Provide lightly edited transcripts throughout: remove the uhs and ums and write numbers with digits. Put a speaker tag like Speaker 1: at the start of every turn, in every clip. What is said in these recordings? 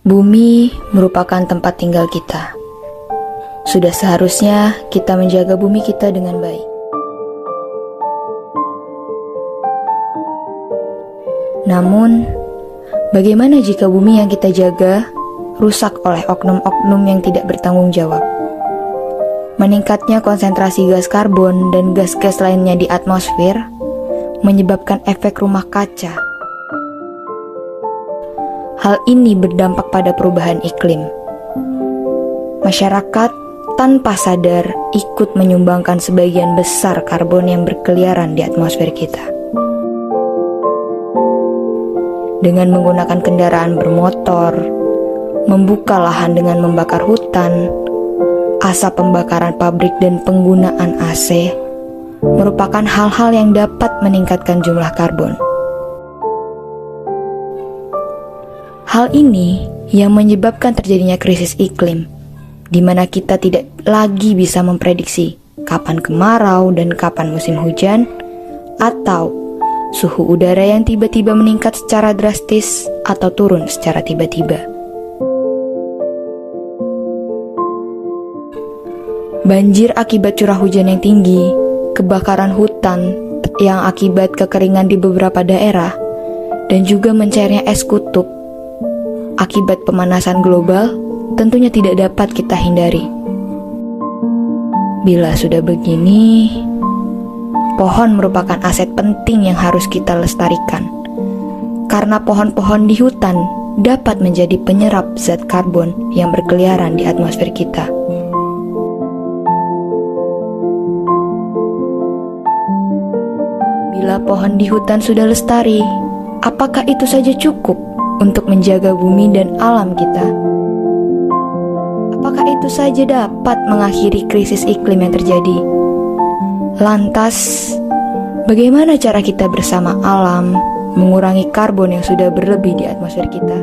Speaker 1: Bumi merupakan tempat tinggal kita. Sudah seharusnya kita menjaga bumi kita dengan baik. Namun, bagaimana jika bumi yang kita jaga rusak oleh oknum-oknum yang tidak bertanggung jawab? Meningkatnya konsentrasi gas karbon dan gas-gas lainnya di atmosfer menyebabkan efek rumah kaca. Hal ini berdampak pada perubahan iklim. Masyarakat tanpa sadar ikut menyumbangkan sebagian besar karbon yang berkeliaran di atmosfer kita. Dengan menggunakan kendaraan bermotor, membuka lahan dengan membakar hutan, asap pembakaran pabrik dan penggunaan AC merupakan hal-hal yang dapat meningkatkan jumlah karbon. Hal ini yang menyebabkan terjadinya krisis iklim, di mana kita tidak lagi bisa memprediksi kapan kemarau dan kapan musim hujan, atau suhu udara yang tiba-tiba meningkat secara drastis atau turun secara tiba-tiba. Banjir akibat curah hujan yang tinggi, kebakaran hutan yang akibat kekeringan di beberapa daerah, dan juga mencairnya es kutub akibat pemanasan global tentunya tidak dapat kita hindari. Bila sudah begini, pohon merupakan aset penting yang harus kita lestarikan, karena pohon-pohon di hutan dapat menjadi penyerap zat karbon yang berkeliaran di atmosfer kita. Bila pohon di hutan sudah lestari, apakah itu saja cukup untuk menjaga bumi dan alam kita? Apakah itu saja dapat mengakhiri krisis iklim yang terjadi? Lantas, bagaimana cara kita bersama alam mengurangi karbon yang sudah berlebih di atmosfer kita?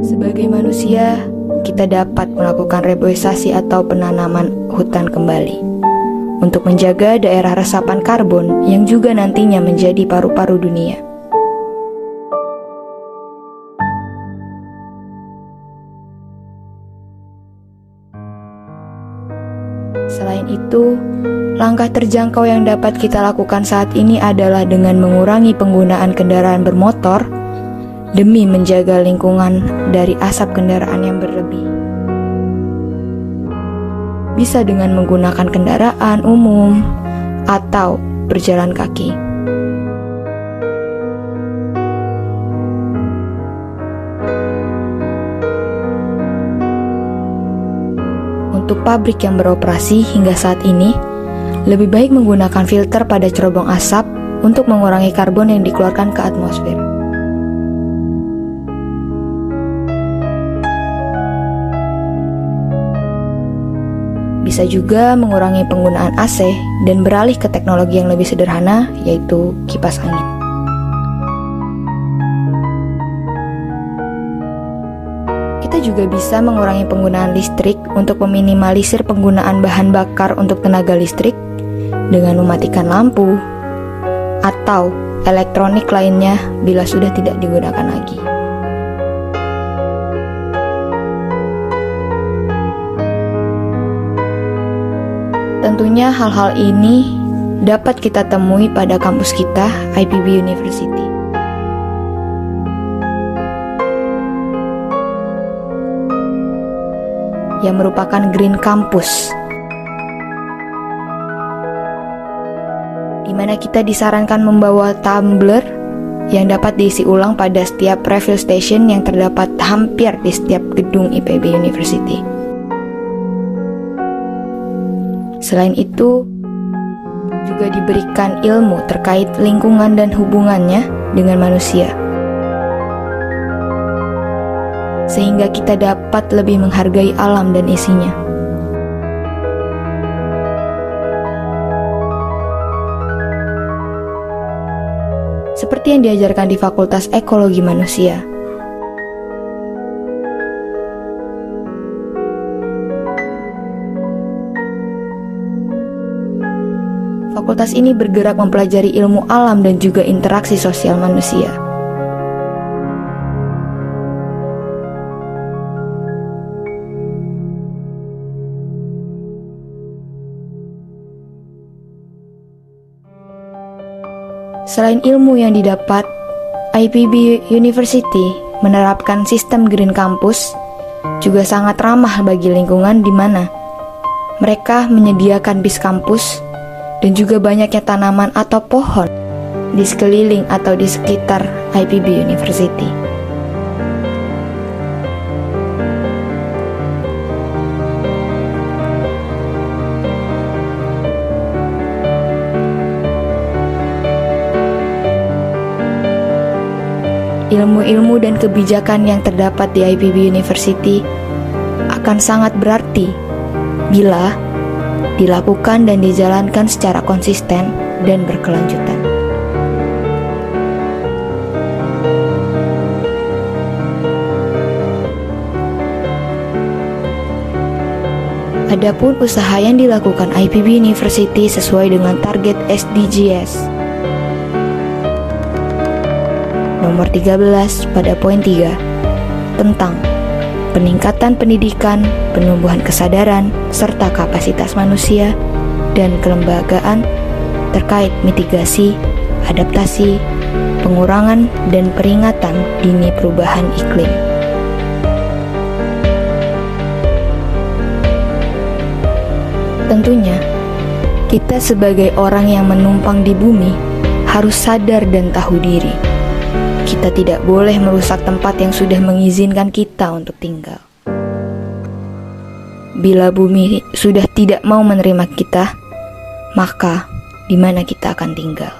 Speaker 1: Sebagai manusia, kita dapat melakukan reboisasi atau penanaman hutan kembali untuk menjaga daerah resapan karbon yang juga nantinya menjadi paru-paru dunia. Selain itu, langkah terjangkau yang dapat kita lakukan saat ini adalah dengan mengurangi penggunaan kendaraan bermotor demi menjaga lingkungan dari asap kendaraan yang berlebih. Bisa dengan menggunakan kendaraan umum atau berjalan kaki. Untuk pabrik yang beroperasi hingga saat ini, lebih baik menggunakan filter pada cerobong asap untuk mengurangi karbon yang dikeluarkan ke atmosfer. Bisa juga mengurangi penggunaan AC dan beralih ke teknologi yang lebih sederhana, yaitu kipas angin. Kita juga bisa mengurangi penggunaan listrik untuk meminimalisir penggunaan bahan bakar untuk tenaga listrik dengan mematikan lampu atau elektronik lainnya bila sudah tidak digunakan lagi. Tentunya hal-hal ini dapat kita temui pada kampus kita, IPB University. Yang merupakan Green Campus, di mana kita disarankan membawa tumbler yang dapat diisi ulang pada setiap refill station yang terdapat hampir di setiap gedung IPB University. Selain itu, juga diberikan ilmu terkait lingkungan dan hubungannya dengan manusia, sehingga kita dapat lebih menghargai alam dan isinya. Seperti yang diajarkan di Fakultas Ekologi Manusia. Fakultas ini bergerak mempelajari ilmu alam dan juga interaksi sosial manusia. Selain ilmu yang didapat, IPB University menerapkan sistem Green Campus juga sangat ramah bagi lingkungan di mana mereka menyediakan bis kampus dan juga banyaknya tanaman atau pohon di sekeliling atau di sekitar IPB University. Ilmu-ilmu dan kebijakan yang terdapat di IPB University akan sangat berarti bila dilakukan dan dijalankan secara konsisten dan berkelanjutan. Adapun usaha yang dilakukan IPB University sesuai dengan target SDGs nomor 13 pada poin 3 tentang peningkatan pendidikan, penumbuhan kesadaran, serta kapasitas manusia dan kelembagaan terkait mitigasi, adaptasi, pengurangan, dan peringatan dini perubahan iklim. Tentunya, kita sebagai orang yang menumpang di bumi harus sadar dan tahu diri. Kita tidak boleh merusak tempat yang sudah mengizinkan kita untuk tinggal. Bila bumi sudah tidak mau menerima kita, maka di mana kita akan tinggal?